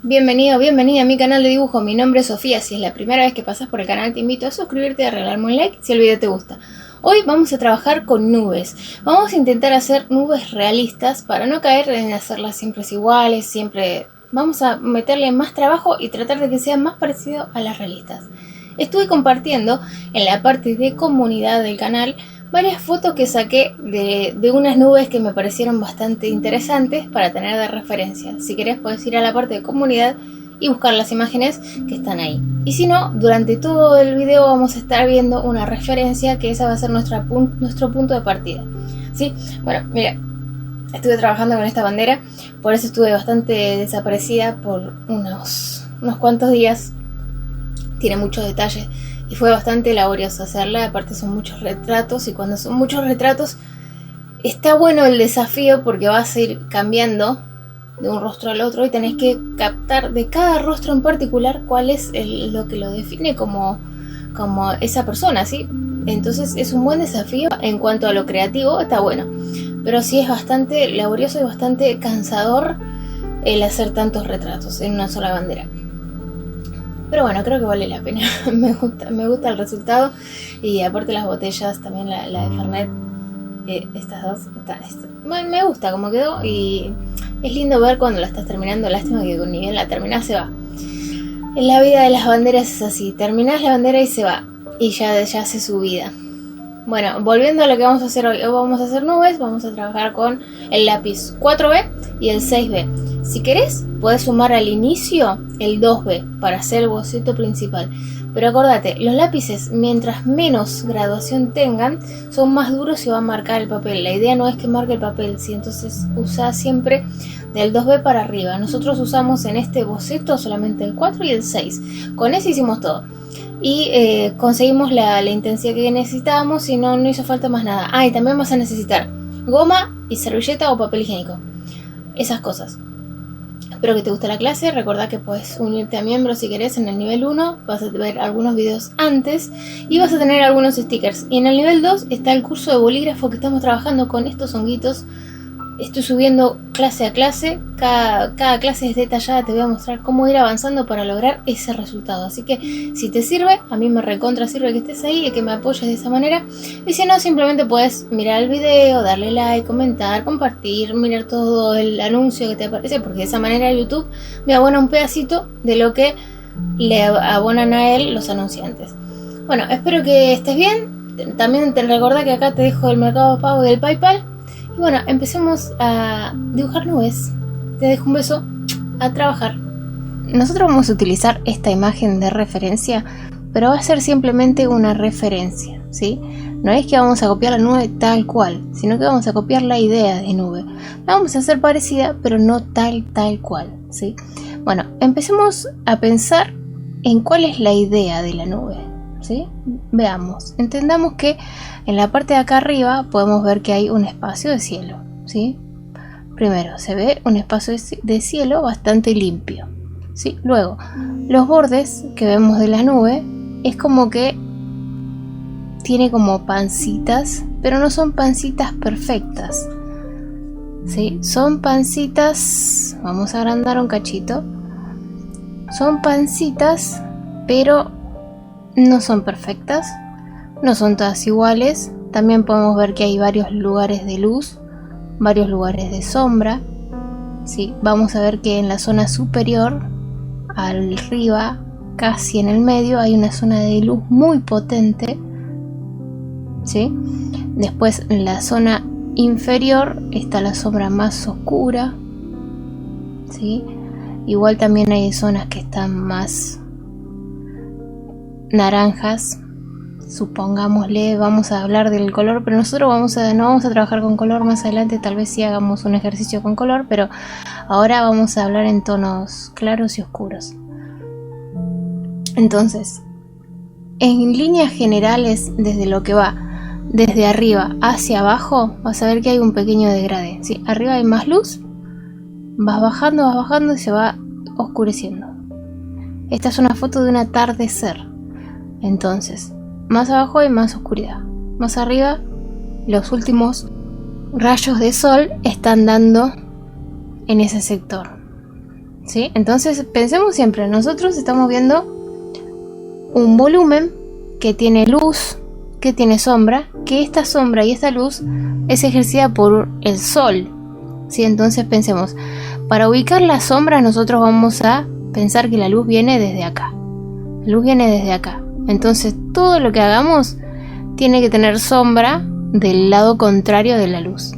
Bienvenido, bienvenida a mi canal de dibujo. Mi nombre es Sofía. Si es la primera vez que pasas por el canal, te invito a suscribirte y a regalarme un like si el video te gusta. Hoy vamos a trabajar con nubes. Vamos a intentar hacer nubes realistas para no caer en hacerlas siempre iguales, siempre. Vamos a meterle más trabajo y tratar de que sea más parecido a las realistas. Estuve compartiendo en la parte de comunidad del canal varias fotos que saqué de unas nubes que me parecieron bastante interesantes para tener de referencia. Si querés puedes ir a la parte de comunidad y buscar las imágenes que están ahí. Y si no, durante todo el video vamos a estar viendo una referencia que esa va a ser nuestro punto de partida. ¿Sí? Bueno, mira, estuve trabajando con esta bandera, por eso estuve bastante desaparecida por unos cuantos días. Tiene muchos detalles y fue bastante laborioso hacerla. Aparte son muchos retratos y cuando son muchos retratos está bueno el desafío porque vas a ir cambiando de un rostro al otro y tenés que captar de cada rostro en particular cuál es lo que lo define como esa persona, ¿sí? Entonces es un buen desafío. En cuanto a lo creativo está bueno, pero sí es bastante laborioso y bastante cansador el hacer tantos retratos en una sola bandera. Pero bueno, creo que vale la pena. me gusta el resultado. Y aparte las botellas, también la de Fernet, estas dos, bueno, me gusta cómo quedó. Y es lindo ver cuando la estás terminando. Lástima que ni bien la terminás se va. En la vida de las banderas es así. Terminás la bandera y se va. Y ya hace su vida. Bueno, volviendo a lo que vamos a hacer hoy. Hoy vamos a hacer nubes. Vamos a trabajar con el lápiz 4B y el 6B. Si querés, podés sumar al inicio el 2B para hacer el boceto principal. Pero acordate, los lápices, mientras menos graduación tengan, son más duros y va a marcar el papel. La idea no es que marque el papel, ¿sí? Entonces usa siempre del 2B para arriba. Nosotros usamos en este boceto solamente el 4 y el 6. Con ese hicimos todo. Y conseguimos la intensidad que necesitábamos y no hizo falta más nada. Ah, y también vas a necesitar goma y servilleta o papel higiénico. Esas cosas. Espero que te guste la clase. Recordá que puedes unirte a miembros si querés en el nivel 1. Vas a ver algunos videos antes y vas a tener algunos stickers. Y en el nivel 2 está el curso de bolígrafo que estamos trabajando con estos honguitos. Estoy subiendo clase a clase. Cada clase es detallada. Te voy a mostrar cómo ir avanzando para lograr ese resultado. Así que si te sirve, a mí me recontra sirve que estés ahí y que me apoyes de esa manera. Y si no, simplemente puedes mirar el video, darle like, comentar, compartir, mirar todo el anuncio que te aparece. Porque de esa manera YouTube me abona un pedacito de lo que le abonan a él los anunciantes. Bueno, espero que estés bien. También te recordá que acá te dejo el Mercado Pago y el PayPal. Y bueno, empecemos a dibujar nubes. Te dejo un beso, a trabajar. Nosotros vamos a utilizar esta imagen de referencia, pero va a ser simplemente una referencia, ¿sí? No es que vamos a copiar la nube tal cual, sino que vamos a copiar la idea de nube. La vamos a hacer parecida, pero no tal cual, ¿sí? Bueno, empecemos a pensar en cuál es la idea de la nube, ¿sí? Veamos, entendamos que en la parte de acá arriba podemos ver que hay un espacio de cielo, ¿sí? Primero se ve un espacio de cielo bastante limpio, ¿sí? Luego, los bordes que vemos de la nube es como que tiene como pancitas, pero no son pancitas perfectas, ¿sí? Son pancitas, vamos a agrandar un cachito, son pancitas, pero no son perfectas. No son todas iguales. También podemos ver que hay varios lugares de luz, varios lugares de sombra, ¿sí? Vamos a ver que en la zona superior, arriba, casi en el medio, hay una zona de luz muy potente, ¿sí? Después en la zona inferior está la sombra más oscura, ¿sí? Igual también hay zonas que están más naranjas. Supongámosle, vamos a hablar del color, pero nosotros no vamos a trabajar con color. Más adelante tal vez sí hagamos un ejercicio con color, pero ahora vamos a hablar en tonos claros y oscuros. Entonces, en líneas generales, desde lo que va desde arriba hacia abajo, vas a ver que hay un pequeño degradé, ¿sí? Arriba hay más luz, vas bajando y se va oscureciendo. Esta es una foto de un atardecer. Entonces, más abajo hay más oscuridad. Más arriba, los últimos rayos de sol están dando en ese sector. ¿sí? Entonces pensemos siempre, nosotros estamos viendo un volumen que tiene luz, que tiene sombra, que esta sombra y esta luz es ejercida por el sol, ¿sí? Entonces pensemos, para ubicar la sombra nosotros vamos a pensar que la luz viene desde acá. La luz viene desde acá. Entonces todo lo que hagamos tiene que tener sombra del lado contrario de la luz.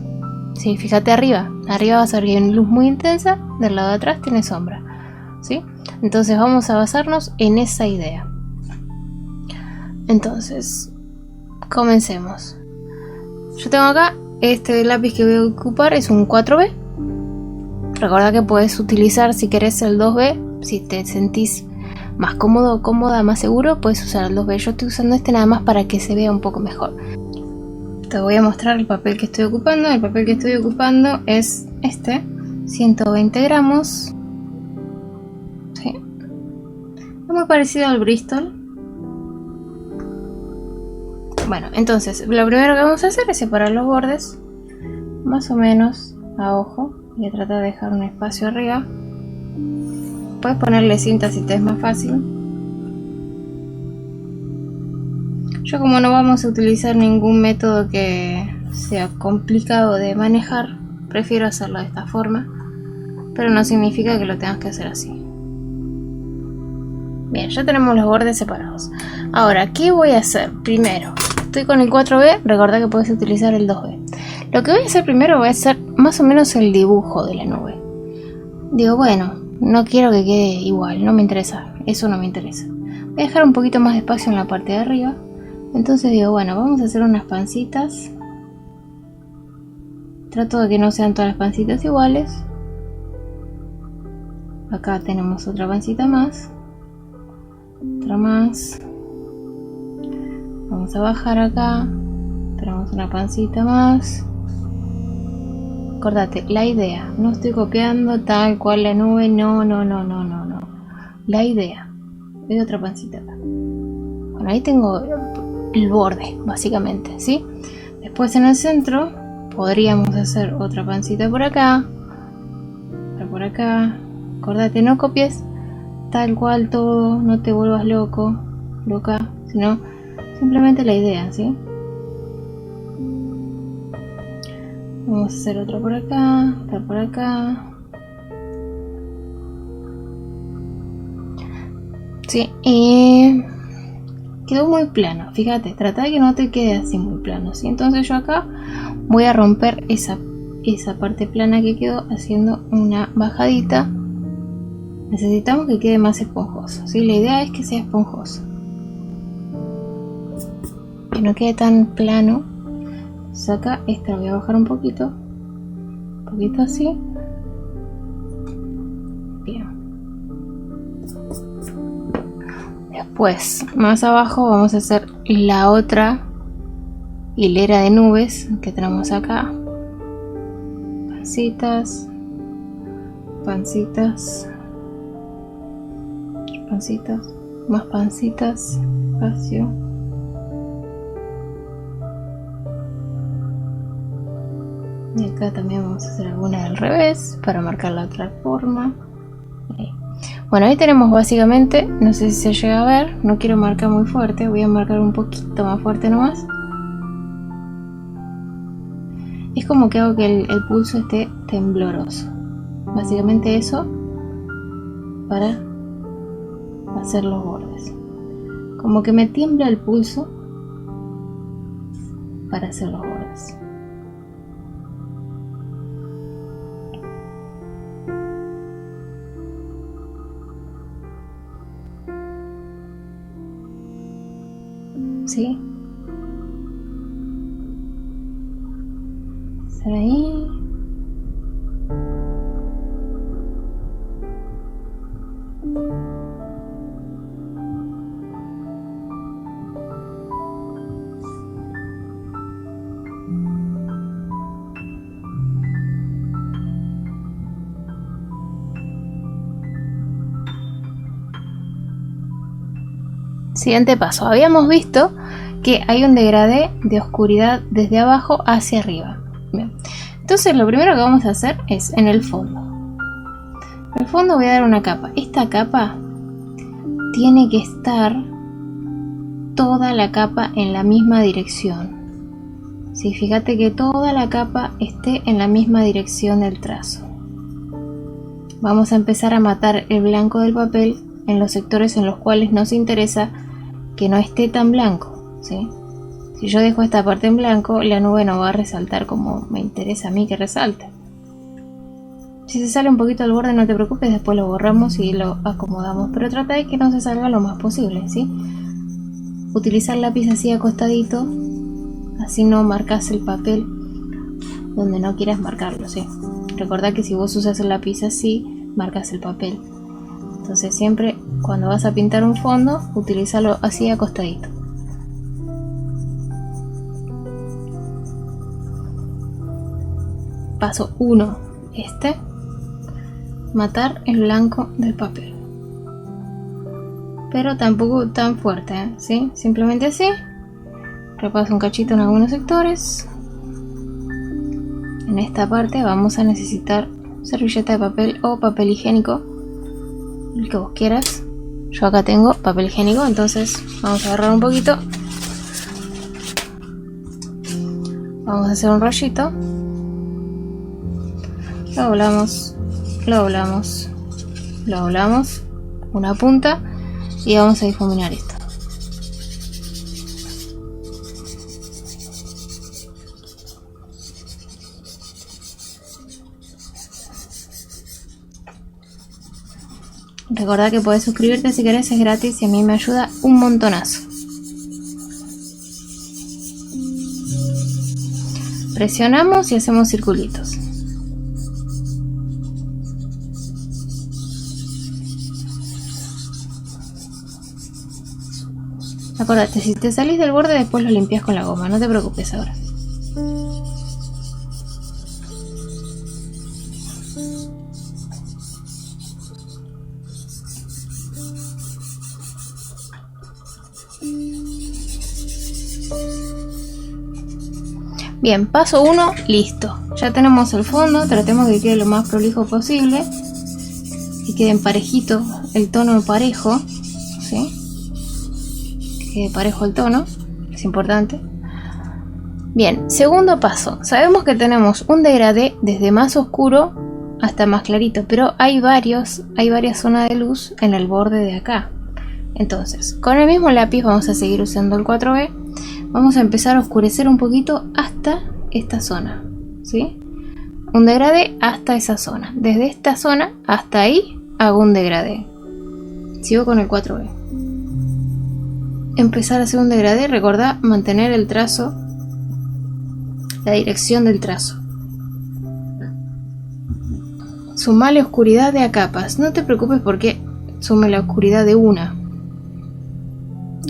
¿Sí? Fíjate arriba. Arriba vas a ver que hay una luz muy intensa, del lado de atrás tiene sombra. ¿Sí? Entonces vamos a basarnos en esa idea. Entonces, comencemos. Yo tengo acá, este lápiz que voy a ocupar es un 4B. Recuerda que puedes utilizar si querés el 2B, si te sentís más cómodo o cómoda, más seguro, puedes usar el 2B. Yo estoy usando este nada más para que se vea un poco mejor. Te voy a mostrar el papel que estoy ocupando. El papel que estoy ocupando es este, 120 gramos. Sí. Es muy parecido al Bristol. Bueno, entonces lo primero que vamos a hacer es separar los bordes, más o menos a ojo, y tratar de dejar un espacio arriba. Puedes ponerle cinta si te es más fácil. Yo, como no vamos a utilizar ningún método que sea complicado de manejar, prefiero hacerlo de esta forma, pero no significa que lo tengas que hacer así. Bien, ya tenemos los bordes separados. Ahora, ¿qué voy a hacer? Primero, estoy con el 4B, recordá que puedes utilizar el 2B. Lo que voy a hacer primero, voy a hacer más o menos el dibujo de la nube. Digo, bueno, no quiero que quede igual, no me interesa, eso no me interesa. Voy a dejar un poquito más de espacio en la parte de arriba. Entonces digo, bueno, vamos a hacer unas pancitas. Trato de que no sean todas las pancitas iguales. Acá tenemos otra pancita más. Otra más. Vamos a bajar acá. Tenemos una pancita más. Acordate, la idea. No estoy copiando tal cual la nube. No. La idea. Hay otra pancita acá. Bueno, ahí tengo el borde, básicamente, ¿sí? Después en el centro podríamos hacer otra pancita por acá. Otra por acá. Acordate, no copies tal cual todo. No te vuelvas loca, sino simplemente la idea, ¿sí? Vamos a hacer otra por acá, otra por acá. Sí, y quedó muy plano, fíjate, trata de que no te quede así muy plano, ¿sí? Entonces yo acá voy a romper esa parte plana que quedó haciendo una bajadita. Necesitamos que quede más esponjoso, ¿sí? La idea es que sea esponjoso, que no quede tan plano. Saca esta, lo voy a bajar un poquito así. Bien. Después, más abajo vamos a hacer la otra hilera de nubes que tenemos acá. Pancitas, pancitas, pancitas, más pancitas, espacio. Y acá también vamos a hacer alguna al revés para marcar la otra forma. Ahí. Bueno, ahí tenemos básicamente, no sé si se llega a ver, no quiero marcar muy fuerte, voy a marcar un poquito más fuerte nomás. Es como que hago que el pulso esté tembloroso. Básicamente eso para hacer los bordes. Como que me tiembla el pulso para hacer los bordes. ¿Sí? Hacer ahí. Siguiente paso. Habíamos visto que hay un degradé de oscuridad desde abajo hacia arriba. Bien. Entonces lo primero que vamos a hacer es en el fondo. Al fondo voy a dar una capa. Esta capa tiene que estar toda la capa en la misma dirección. Sí, fíjate que toda la capa esté en la misma dirección del trazo. Vamos a empezar a matar el blanco del papel en los sectores en los cuales nos interesa que no esté tan blanco, ¿sí? Si yo dejo esta parte en blanco, la nube no va a resaltar como me interesa a mí que resalte. Si se sale un poquito al borde, no te preocupes, después lo borramos y lo acomodamos, pero trata de que no se salga lo más posible, ¿sí? Utilizar lápiz así acostadito, así no marcas el papel donde no quieras marcarlo, ¿sí? Recordá que si vos usas el lápiz así, marcas el papel. Entonces siempre cuando vas a pintar un fondo, utilízalo así acostadito. Paso 1, matar el blanco del papel. Pero tampoco tan fuerte, ¿sí? Simplemente así. Repaso un cachito en algunos sectores. En esta parte vamos a necesitar servilleta de papel o papel higiénico, el que vos quieras. Yo acá tengo papel higiénico, entonces vamos a agarrar un poquito. Vamos a hacer un rollito. Lo doblamos, lo doblamos, lo doblamos, una punta y vamos a difuminar esto. Recordá que podés suscribirte si querés, es gratis y a mí me ayuda un montonazo. Presionamos y hacemos circulitos. Acordate, si te salís del borde después lo limpias con la goma, no te preocupes ahora. Bien, paso 1, listo. Ya tenemos el fondo, tratemos de que quede lo más prolijo posible. Que quede parejito, el tono parejo, ¿sí? Que quede parejo el tono, es importante. Bien, segundo paso. Sabemos que tenemos un degradé desde más oscuro hasta más clarito, pero hay varias zonas de luz en el borde de acá. Entonces, con el mismo lápiz vamos a seguir usando el 4B. Vamos a empezar a oscurecer un poquito hasta esta zona, ¿sí? Un degradé hasta esa zona. Desde esta zona hasta ahí hago un degradé. Sigo con el 4B. Empezar a hacer un degradé, recordá mantener el trazo, la dirección del trazo. Sumale oscuridad de a capas. No te preocupes porque sume la oscuridad de una.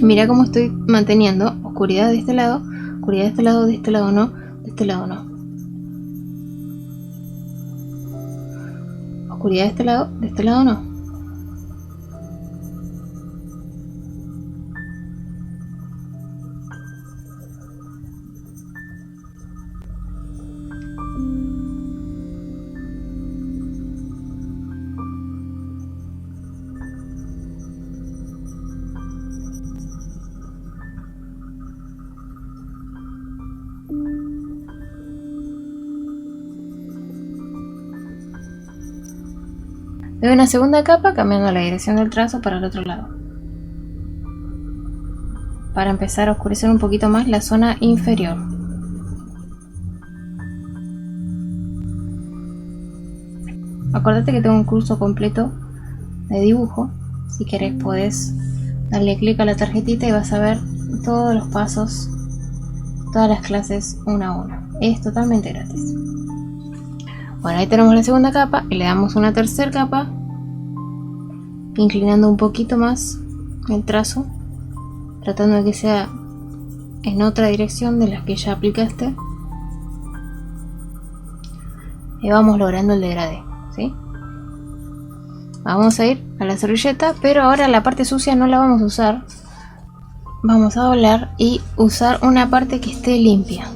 Mira cómo estoy manteniendo oscuridad de este lado, oscuridad de este lado, de este lado no, de este lado no. Oscuridad de este lado no. Doy una segunda capa cambiando la dirección del trazo para el otro lado, para empezar a oscurecer un poquito más la zona inferior. Acordate que tengo un curso completo de dibujo. Si querés podés darle clic a la tarjetita y vas a ver todos los pasos, todas las clases una a una. Es totalmente gratis. Bueno, ahí tenemos la segunda capa y le damos una tercera capa, inclinando un poquito más el trazo, tratando de que sea en otra dirección de las que ya aplicaste, y vamos logrando el degradé, ¿sí? Vamos a ir a la servilleta, pero ahora la parte sucia no la vamos a usar. Vamos a doblar y usar una parte que esté limpia.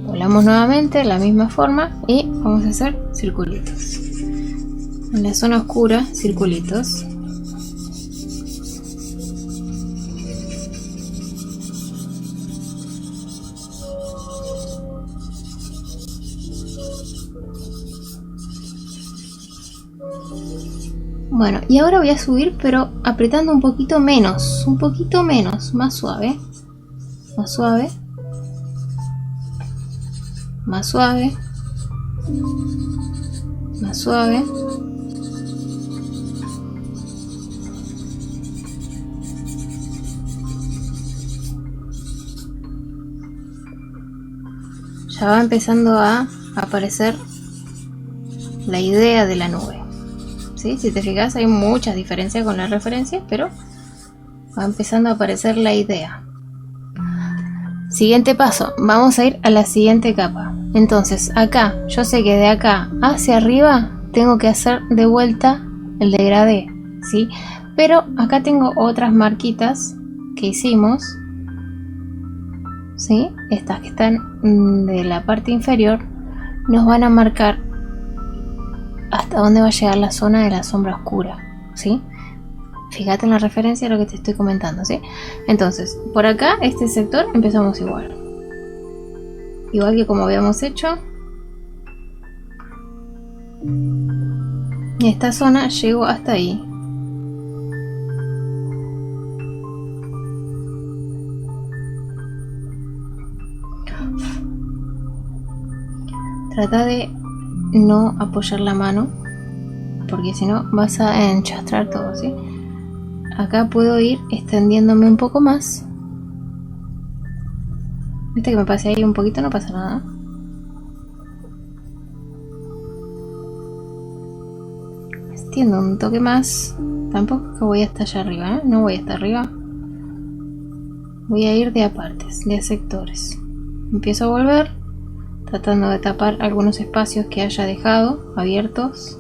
Doblamos nuevamente de la misma forma y vamos a hacer circulitos. En la zona oscura, circulitos. Bueno, y ahora voy a subir, pero apretando un poquito menos, más suave, más suave, más suave, más suave. Ya va empezando a aparecer la idea de la nube. ¿Sí? Si te fijas, hay muchas diferencias con las referencias, pero va empezando a aparecer la idea. Siguiente paso, vamos a ir a la siguiente capa. Entonces acá, yo sé que de acá hacia arriba tengo que hacer de vuelta el degradé, ¿sí? Pero acá tengo otras marquitas que hicimos, ¿sí? Estas que están de la parte inferior nos van a marcar hasta dónde va a llegar la zona de la sombra oscura, ¿sí? Fíjate en la referencia de lo que te estoy comentando, ¿sí? Entonces, por acá, este sector, empezamos igual. Igual que como habíamos hecho. Y esta zona llego hasta ahí. Trata de no apoyar la mano, porque si no vas a enchastrar todo, ¿sí? Acá puedo ir extendiéndome un poco más. Viste que me pasé ahí un poquito, no pasa nada. Extiendo un toque más. Tampoco que voy hasta allá arriba, ¿eh? No voy hasta arriba. Voy a ir de a partes, de a sectores. Empiezo a volver, tratando de tapar algunos espacios que haya dejado abiertos.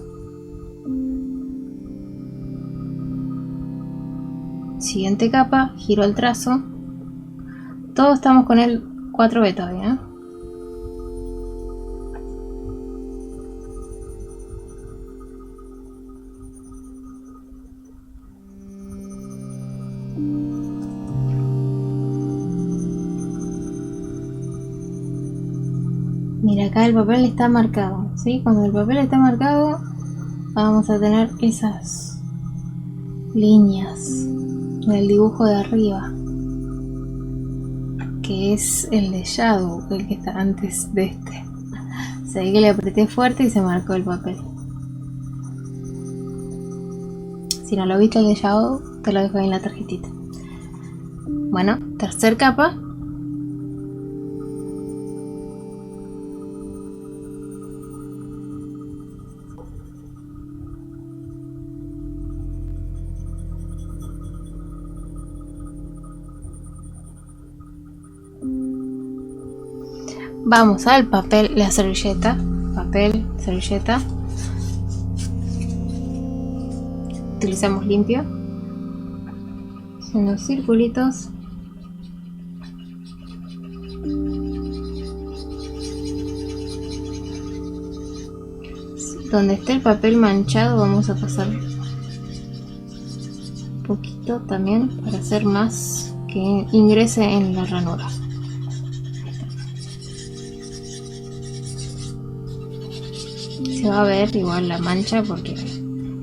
Siguiente capa, giro el trazo. Todos estamos con el 4B todavía, ¿eh? Mira, acá el papel está marcado, ¿sí? Cuando el papel está marcado, vamos a tener esas líneas del dibujo de arriba, que es el de Shadow, el que está antes de este. Se ve que le apreté fuerte y se marcó el papel. Si no lo viste el de Shadow, te lo dejo ahí en la tarjetita. Bueno, tercer capa. Vamos al papel, la servilleta, papel, servilleta. Utilizamos limpio, haciendo circulitos. Donde esté el papel manchado vamos a pasar un poquito también para hacer más que ingrese en la ranura. Se va a ver igual la mancha porque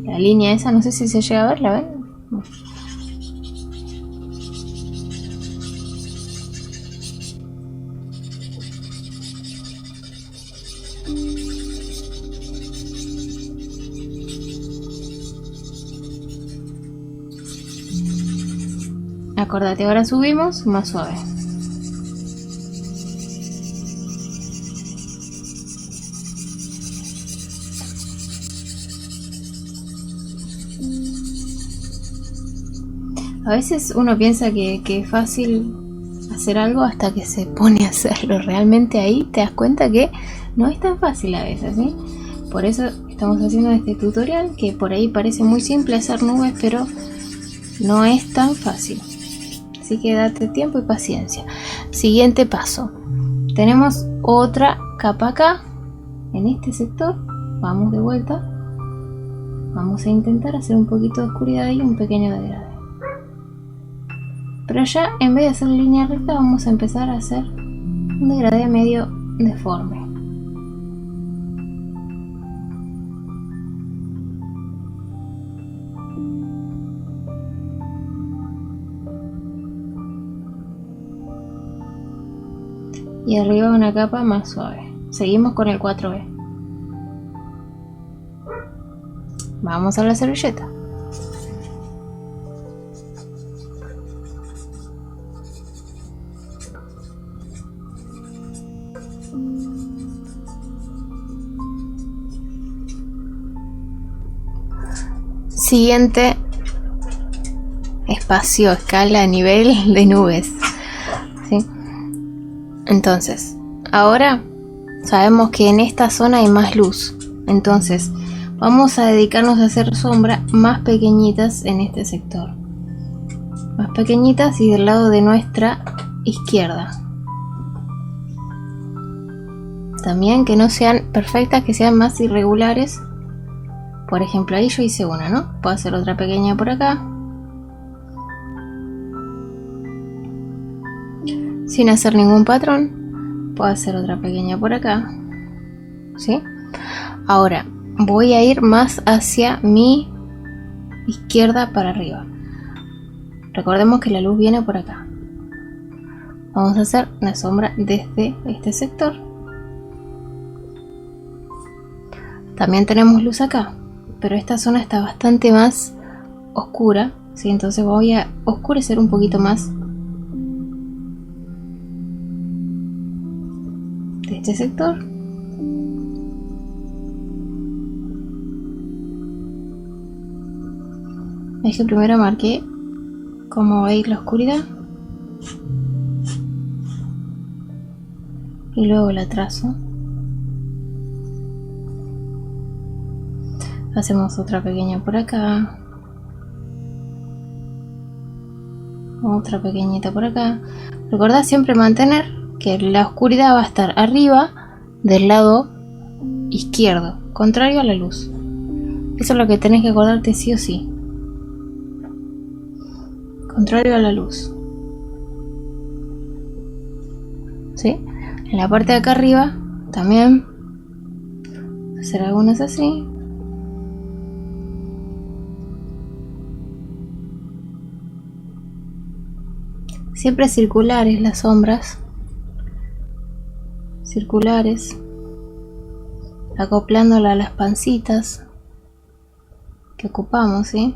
la línea esa, no sé si se llega a ver, ¿la ven? No. Acordate, ahora subimos más suave. A veces uno piensa que es fácil hacer algo hasta que se pone a hacerlo. Realmente ahí te das cuenta que no es tan fácil a veces, ¿sí? Por eso estamos haciendo este tutorial, que por ahí parece muy simple hacer nubes, pero no es tan fácil. Así que date tiempo y paciencia. Siguiente paso. Tenemos otra capa acá, en este sector. Vamos de vuelta. Vamos a intentar hacer un poquito de oscuridad y un pequeño degradé. Pero ya en vez de hacer línea recta vamos a empezar a hacer un degradé medio deforme. Y arriba una capa más suave. Seguimos con el 4B. Vamos a la servilleta. Siguiente espacio, escala, nivel de nubes. ¿Sí? Entonces, ahora sabemos que en esta zona hay más luz. Entonces, vamos a dedicarnos a hacer sombras más pequeñitas en este sector. Más pequeñitas y del lado de nuestra izquierda. También que no sean perfectas, que sean más irregulares. Por ejemplo, ahí yo hice una, ¿no? Puedo hacer otra pequeña por acá. Sin hacer ningún patrón. Puedo hacer otra pequeña por acá. ¿Sí? Ahora, voy a ir más hacia mi izquierda para arriba. Recordemos que la luz viene por acá. Vamos a hacer una sombra desde este sector. También tenemos luz acá, pero esta zona está bastante más oscura, ¿sí? Entonces voy a oscurecer un poquito más de este sector. Es que primero marqué cómo va a ir la oscuridad y luego la trazo. Hacemos otra pequeña por acá, otra pequeñita por acá. Recordá siempre mantener que la oscuridad va a estar arriba del lado izquierdo, contrario a la luz. Eso es lo que tenés que acordarte sí o sí. Contrario a la luz. ¿Sí? En la parte de acá arriba también hacer algunas así. Siempre circulares las sombras. Circulares. Acoplándola a las pancitas que ocupamos, ¿sí?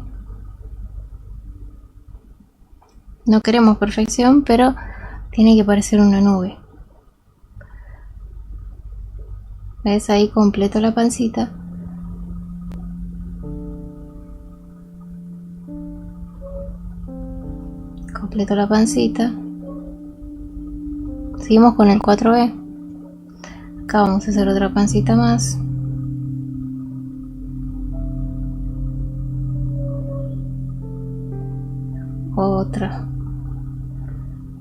No queremos perfección, pero tiene que parecer una nube. ¿Ves? Ahí completo la pancita. Completo la pancita. Seguimos con el 4B. Acá vamos a hacer otra pancita más. Otra.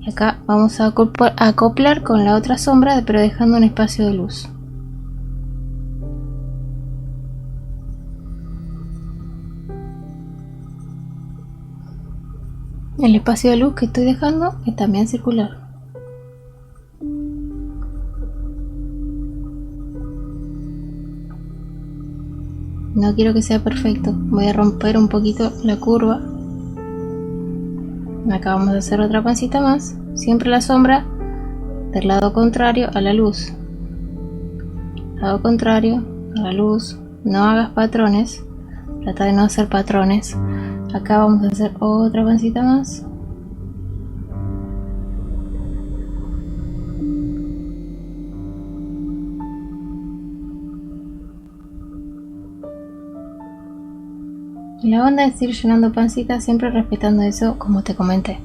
Y acá vamos a acoplar con la otra sombra, pero dejando un espacio de luz. El espacio de luz que estoy dejando es también circular. No quiero que sea perfecto. Voy a romper un poquito la curva. Acá vamos a hacer otra pancita más. Siempre la sombra del lado contrario a la luz. Lado contrario a la luz. No hagas patrones. Trata de no hacer patrones. Acá vamos a hacer otra pancita más. Y la onda es ir llenando pancitas, siempre respetando eso, como te comenté.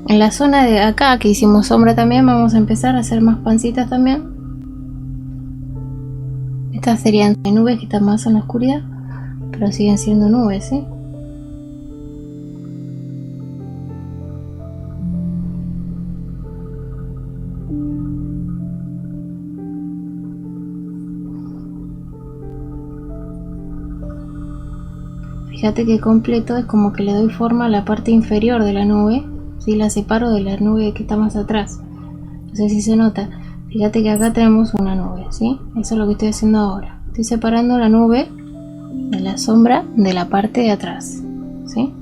En la zona de acá que hicimos sombra también vamos a empezar a hacer más pancitas también. Estas serían nubes que están más en la oscuridad, pero siguen siendo nubes, ¿sí? Fíjate que completo es como que le doy forma a la parte inferior de la nube, ¿sí? La separo de la nube que está más atrás. No sé si se nota. Fíjate que acá tenemos una nube, ¿sí? Eso es lo que estoy haciendo ahora. Estoy separando la nube de la sombra de la parte de atrás, ¿sí?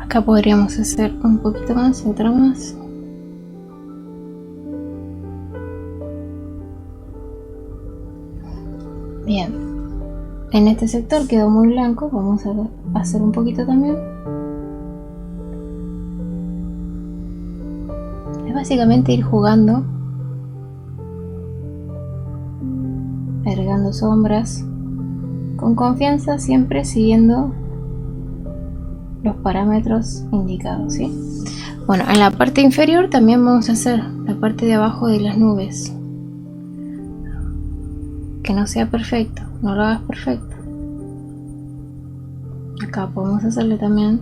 Acá podríamos hacer un poquito más, otra más. Bien, en este sector quedó muy blanco, vamos a hacer un poquito también. Es básicamente ir jugando, agregando sombras, con confianza, siempre siguiendo los parámetros indicados, ¿sí? Bueno, en la parte inferior también vamos a hacer la parte de abajo de las nubes. Que no sea perfecto, no lo hagas perfecto. Acá podemos hacerle también.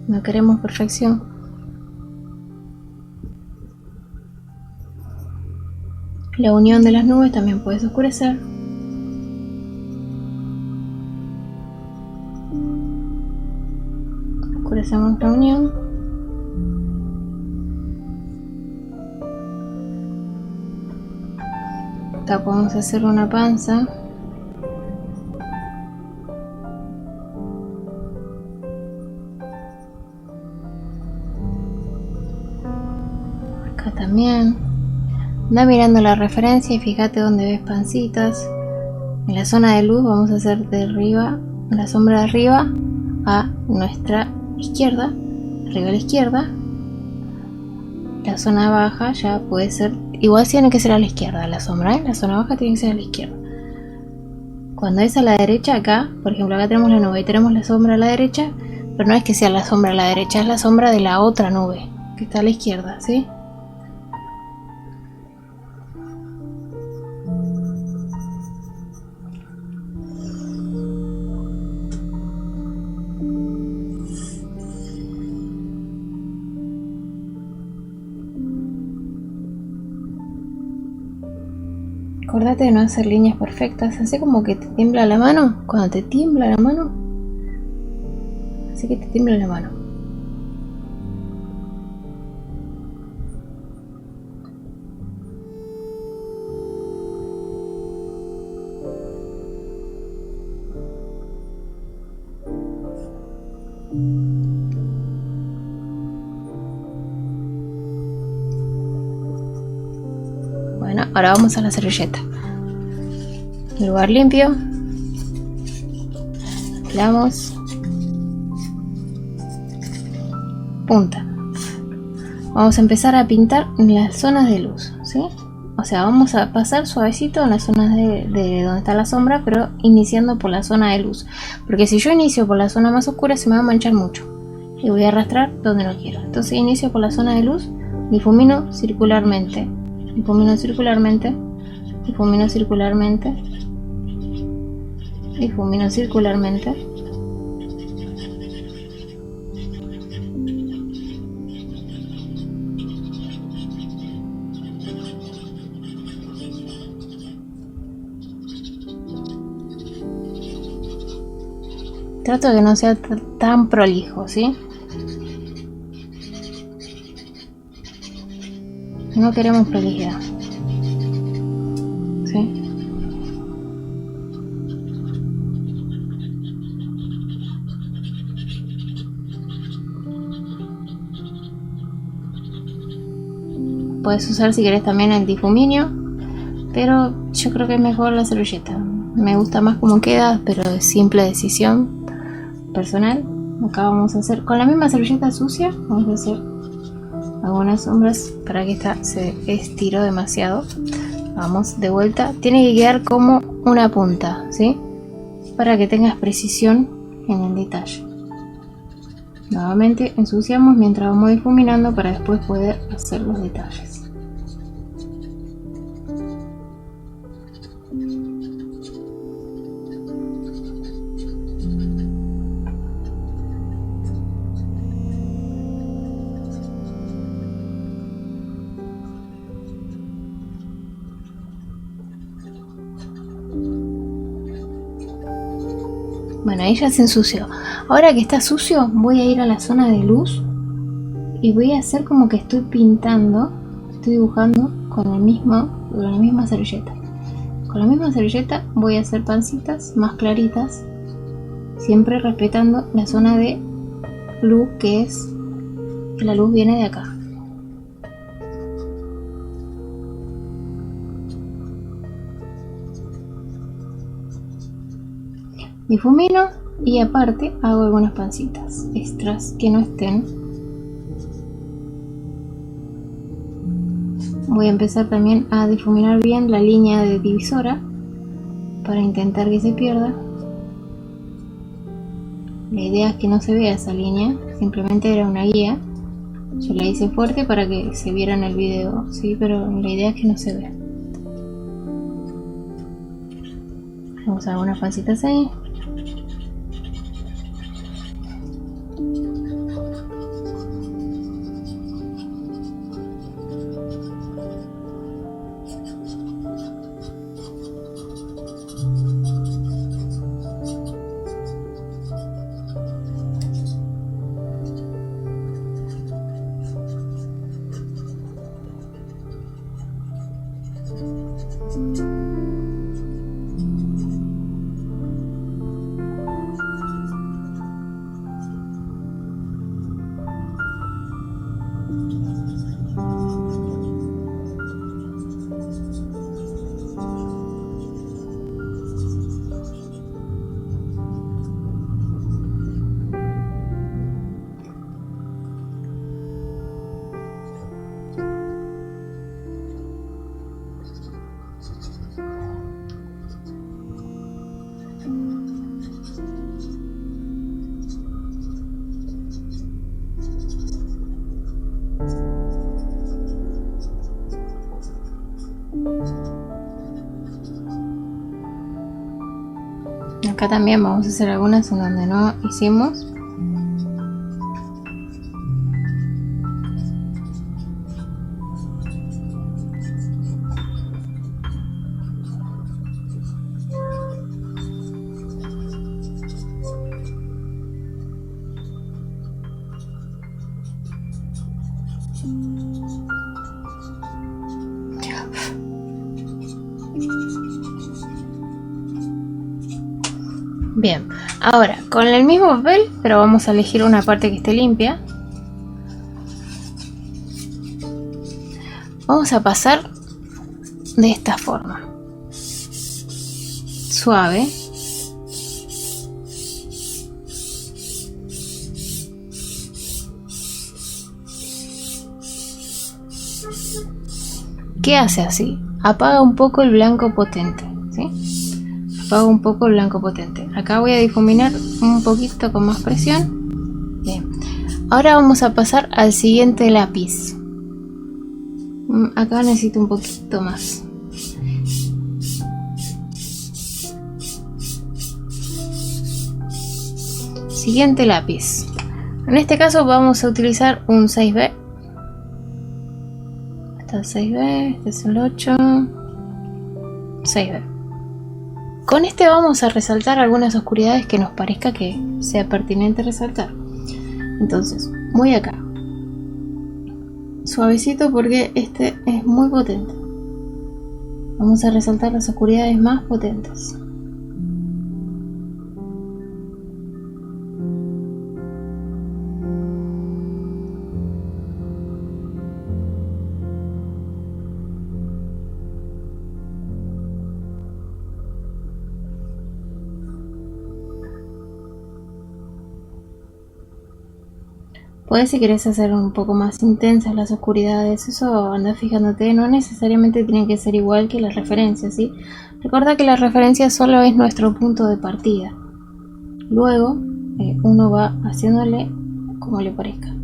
No queremos perfección. La unión de las nubes también puedes oscurecer. Oscurecemos la unión. Acá podemos hacer una panza. Acá también. Anda mirando la referencia y fíjate dónde ves pancitas. En la zona de luz vamos a hacer de arriba, la sombra de arriba a nuestra izquierda, arriba a la izquierda. La zona baja ya puede ser, igual tiene que ser a la izquierda la sombra, ¿eh? La zona baja tiene que ser a la izquierda. Cuando es a la derecha, acá, por ejemplo, acá tenemos la nube y tenemos la sombra a la derecha, pero no es que sea la sombra a la derecha, es la sombra de la otra nube, que está a la izquierda, ¿sí? Acordate de no hacer líneas perfectas, así como que te tiembla la mano, cuando te tiembla la mano, así que te tiembla la mano. Bueno, ahora vamos a la servilleta. Lugar limpio. Damos punta. Vamos a empezar a pintar en las zonas de luz, ¿sí? O sea, vamos a pasar suavecito en las zonas de donde está la sombra, pero iniciando por la zona de luz. Porque si yo inicio por la zona más oscura se me va a manchar mucho. Y voy a arrastrar donde no quiero. Entonces inicio por la zona de luz, difumino circularmente. Difumino circularmente. Difumino circularmente. Difumino circularmente. Trato de que no sea tan prolijo, ¿sí? No queremos prolijidad, ¿sí? Puedes usar si querés también el difuminio, pero yo creo que es mejor la servilleta. Me gusta más como queda, pero es simple decisión personal. Acá vamos a hacer con la misma servilleta sucia, vamos a hacer algunas sombras para que esta se estiró demasiado. Vamos de vuelta, tiene que quedar como una punta, ¿sí? Para que tengas precisión en el detalle. Nuevamente ensuciamos mientras vamos difuminando para después poder hacer los detalles. Bueno, ahí ya se ensució. Ahora que está sucio, voy a ir a la zona de luz y voy a hacer como que estoy pintando, estoy dibujando con la misma servilleta. Con la misma servilleta voy a hacer pancitas más claritas, siempre respetando la zona de luz, que la luz viene de acá. Difumino y aparte hago algunas pancitas extras que no estén. Voy a empezar también a difuminar bien la línea de divisora para intentar que se pierda. La idea es que no se vea esa línea, simplemente era una guía. Yo la hice fuerte para que se viera en el video, sí, pero la idea es que no se vea. Vamos a dar unas pancitas ahí. Acá también vamos a hacer algunas en donde no hicimos. Bien, ahora con el mismo papel, pero vamos a elegir una parte que esté limpia. Vamos a pasar de esta forma, suave. ¿Qué hace así? Apaga un poco el blanco potente, ¿sí? Apago un poco el blanco potente. Acá voy a difuminar un poquito con más presión. Bien. Ahora vamos a pasar al siguiente lápiz. Acá necesito un poquito más. Siguiente lápiz. En este caso vamos a utilizar un 6B. Este es el 6B, este es el 8. 6B. Con este vamos a resaltar algunas oscuridades que nos parezca que sea pertinente resaltar. Entonces, voy acá. Suavecito porque este es muy potente. Vamos a resaltar las oscuridades más potentes. Puedes, si querés hacer un poco más intensas las oscuridades, eso anda fijándote, no necesariamente tienen que ser igual que las referencias, ¿sí? Recuerda que la referencia solo es nuestro punto de partida. Luego uno va haciéndole como le parezca.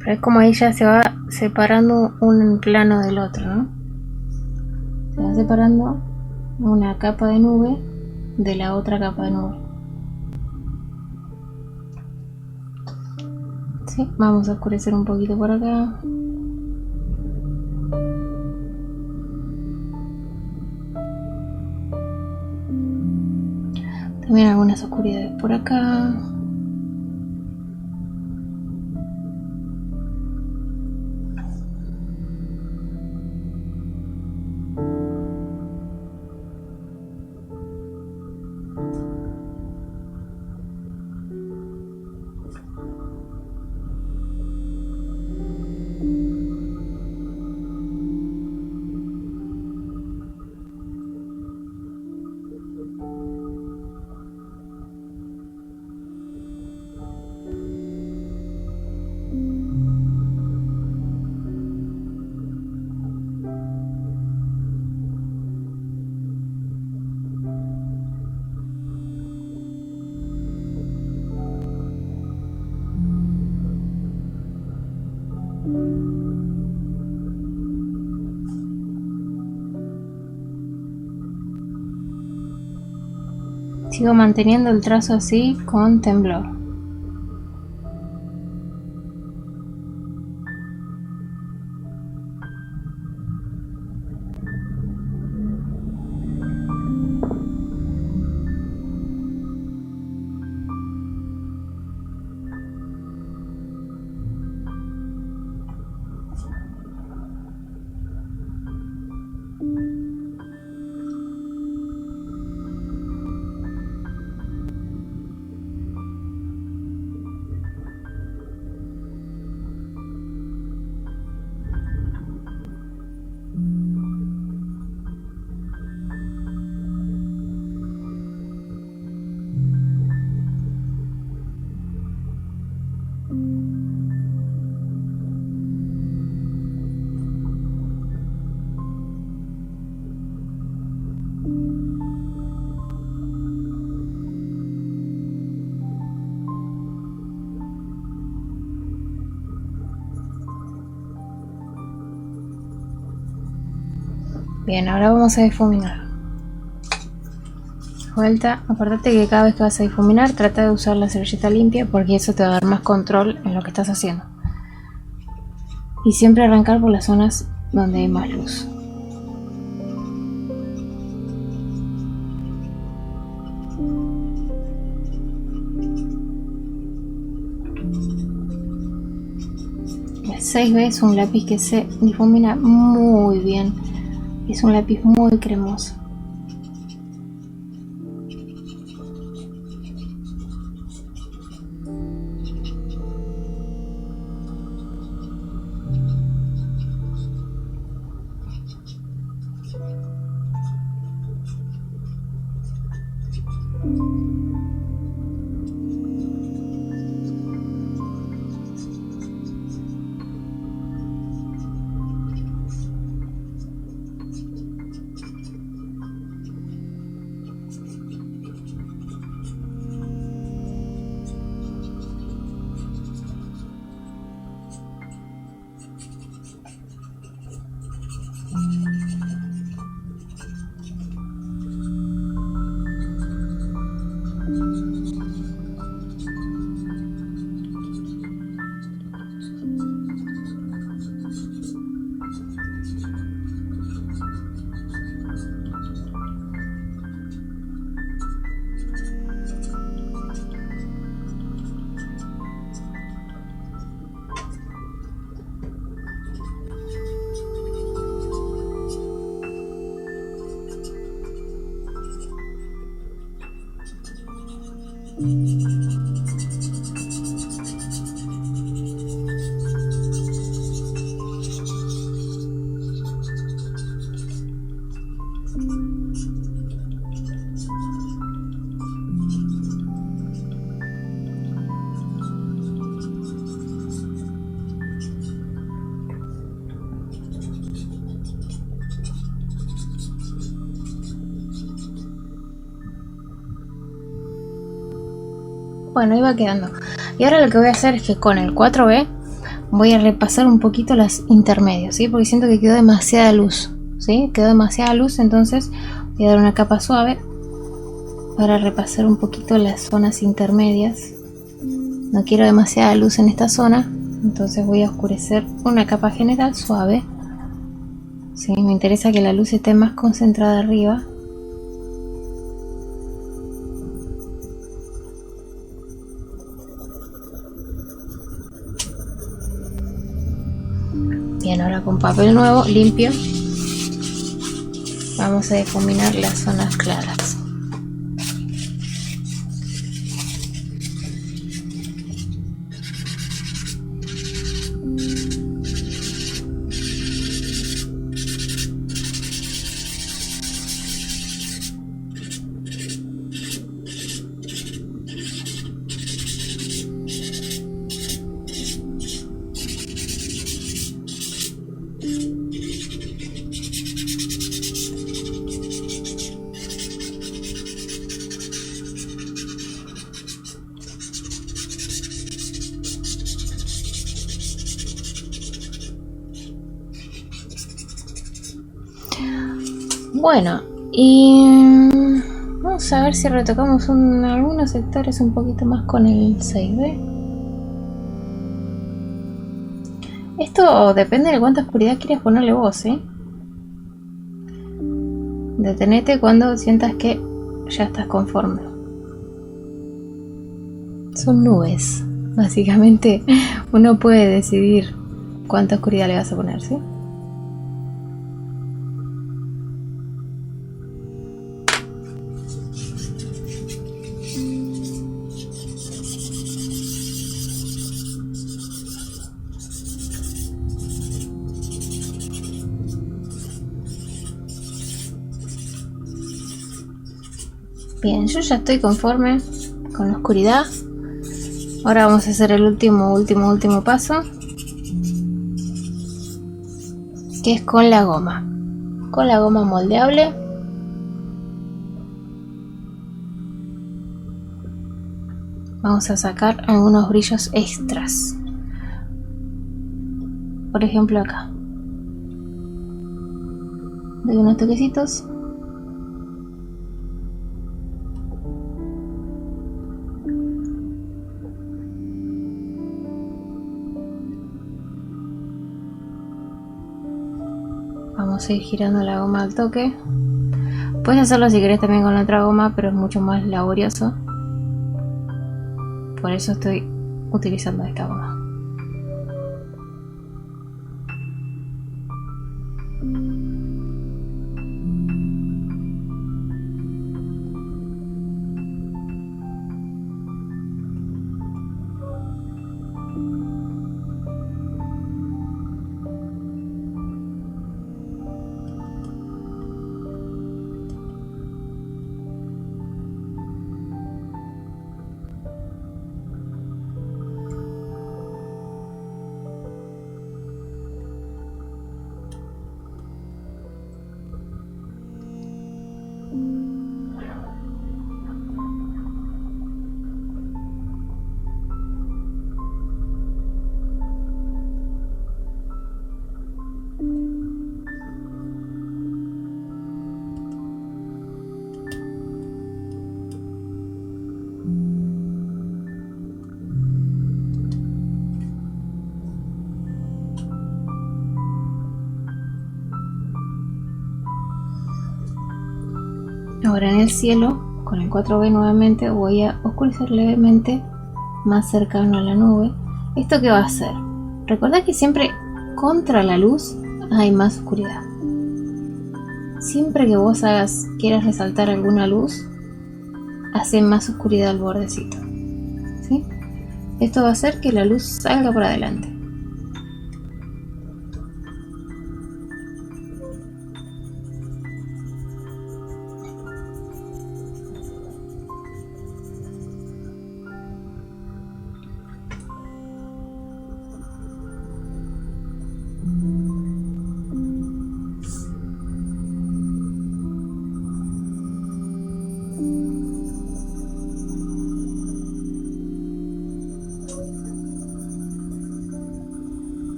Pero es como ahí ya se va separando un plano del otro, ¿no? Se va separando una capa de nube de la otra capa de nube. ¿Sí? Vamos a oscurecer un poquito por acá. También algunas oscuridades por acá. Sigo manteniendo el trazo así con temblor. Bien, ahora vamos a difuminar. Vuelta, apártate que cada vez que vas a difuminar trata de usar la servilleta limpia porque eso te va a dar más control en lo que estás haciendo. Y siempre arrancar por las zonas donde hay más luz. El 6B es un lápiz que se difumina muy bien. Es un lápiz muy cremoso. Bueno, ahí va quedando. Y ahora lo que voy a hacer es que con el 4B voy a repasar un poquito las intermedias, ¿sí? Porque siento que quedó demasiada luz, ¿sí? Quedó demasiada luz, entonces voy a dar una capa suave para repasar un poquito las zonas intermedias. No quiero demasiada luz en esta zona, entonces voy a oscurecer una capa general suave, ¿sí? Me interesa que la luz esté más concentrada arriba. papel nuevo, limpio. Vamos a difuminar las zonas claras. Bueno, y vamos a ver si retocamos algunos sectores un poquito más con el 6B. Esto depende de cuánta oscuridad quieres ponerle vos, ¿eh? Detenete cuando sientas que ya estás conforme. Son nubes. Básicamente uno puede decidir cuánta oscuridad le vas a poner, ¿sí? Bien, yo ya estoy conforme con la oscuridad. Ahora vamos a hacer el último paso, que es con la goma. Con la goma moldeable. Vamos a sacar algunos brillos extras. Por ejemplo acá. Doy unos toquecitos. Vamos a ir girando la goma al toque. Puedes hacerlo si querés también con la otra goma, pero es mucho más laborioso. Por eso estoy utilizando esta goma. Ahora en el cielo, con el 4B nuevamente, voy a oscurecer levemente más cercano a la nube. ¿Esto qué va a hacer? Recordad que siempre contra la luz hay más oscuridad. Siempre que vos quieras resaltar alguna luz, hace más oscuridad al bordecito, ¿sí? Esto va a hacer que la luz salga por adelante.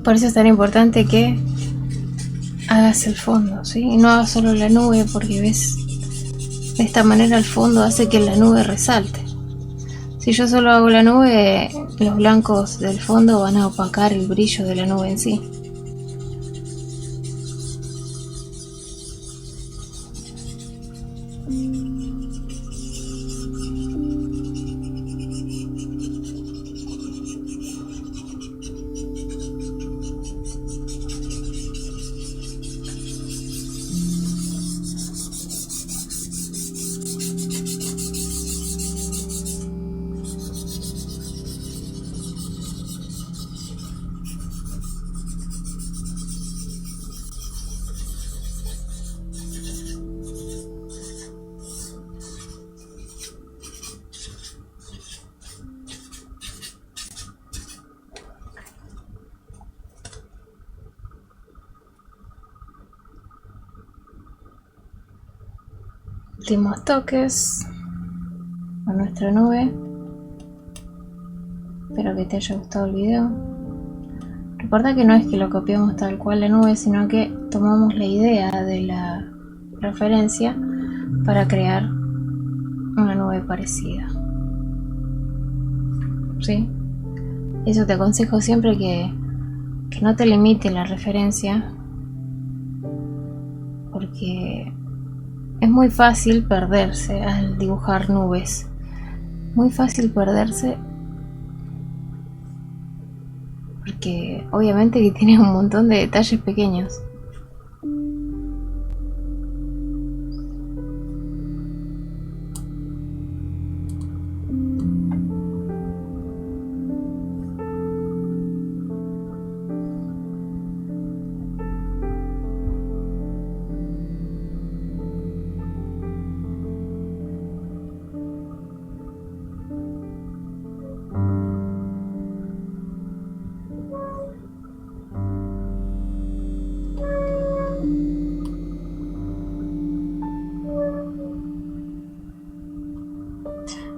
Por eso es tan importante que hagas el fondo, ¿sí? Y no hagas solo la nube, porque ves, de esta manera el fondo hace que la nube resalte. Si yo solo hago la nube, los blancos del fondo van a opacar el brillo de la nube en sí. últimos toques a nuestra nube. Espero que te haya gustado el video. Recuerda que no es que lo copiamos tal cual la nube, sino que tomamos la idea de la referencia para crear una nube parecida. ¿Sí? Eso te aconsejo siempre, que no te limite la referencia, porque es muy fácil perderse al dibujar nubes. Muy fácil perderse, porque obviamente que tienes un montón de detalles pequeños.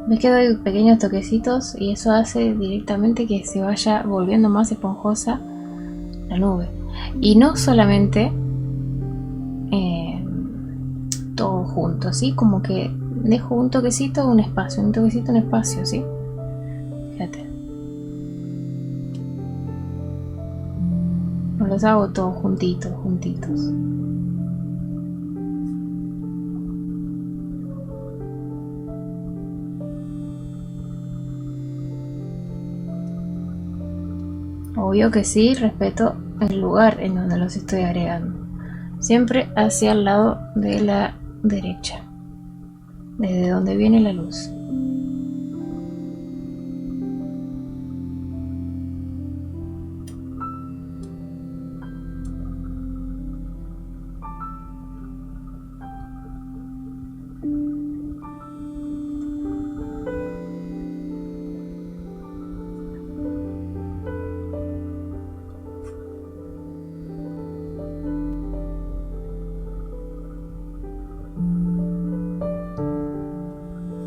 Me quedo pequeños toquecitos y eso hace directamente que se vaya volviendo más esponjosa la nube. Y no solamente todo junto, ¿sí? Como que dejo un toquecito, un espacio, un toquecito, un espacio, ¿sí? Fíjate. No los hago todos juntitos. Obvio que sí, respeto el lugar en donde los estoy agregando. Siempre hacia el lado de la derecha, desde donde viene la luz.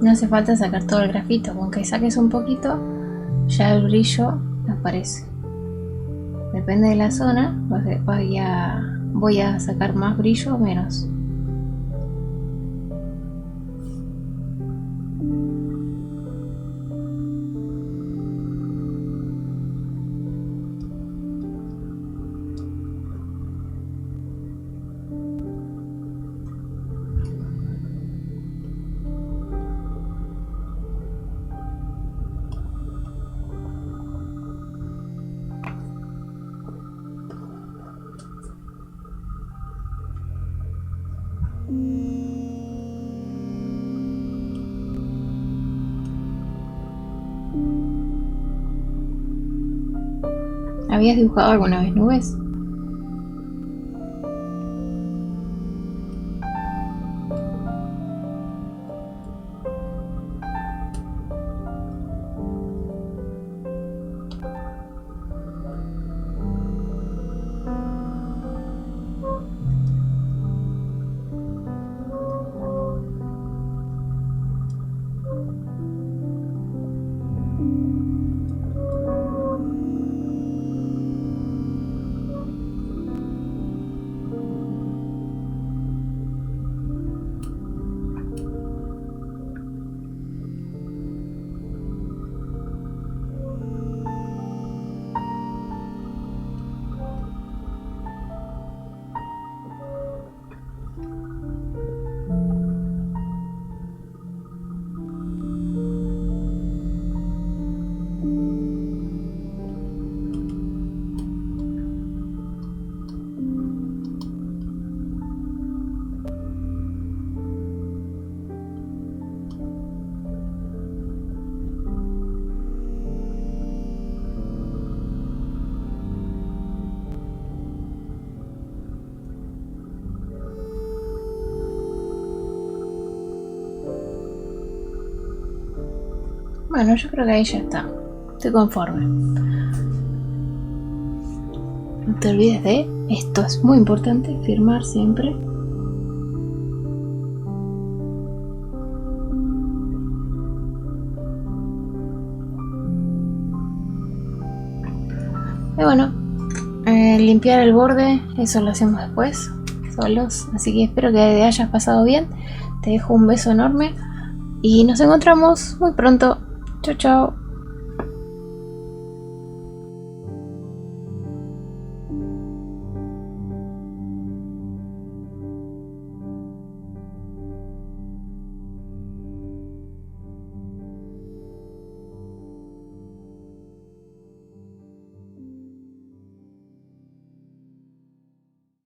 No hace falta sacar todo el grafito, con que saques un poquito, ya el brillo aparece. Depende de la zona, voy a sacar más brillo o menos. ¿Habías dibujado alguna vez nubes? Bueno, yo creo que ahí ya está. Estoy conforme. No te olvides de esto, es muy importante, firmar siempre. Y bueno, limpiar el borde, eso lo hacemos después, solos. Así que espero que te hayas pasado bien. Te dejo un beso enorme y nos encontramos muy pronto. Chao, chao.